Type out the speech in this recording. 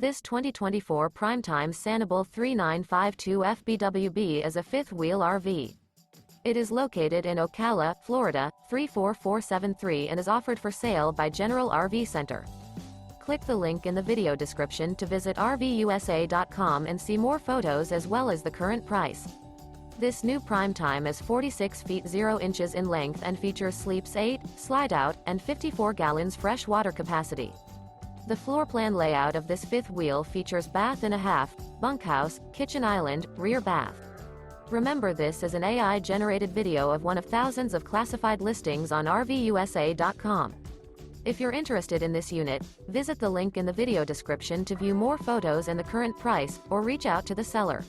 This 2024 Prime Time Sanibel 3952 FBWB is a fifth-wheel RV. It is located in Ocala, Florida, 34473 and is offered for sale by General RV Center. Click the link in the video description to visit RVUSA.com and see more photos as well as the current price. This new Prime Time is 46 feet 0 inches in length and features sleeps 8, Slideout, and 54 gallons fresh water capacity. The floor plan layout of this fifth wheel features bath and a half, bunkhouse, kitchen island, rear bath. Remember, this is an AI-generated video of one of thousands of classified listings on RVUSA.com. If you're interested in this unit, visit the link in the video description to view more photos and the current price, or reach out to the seller.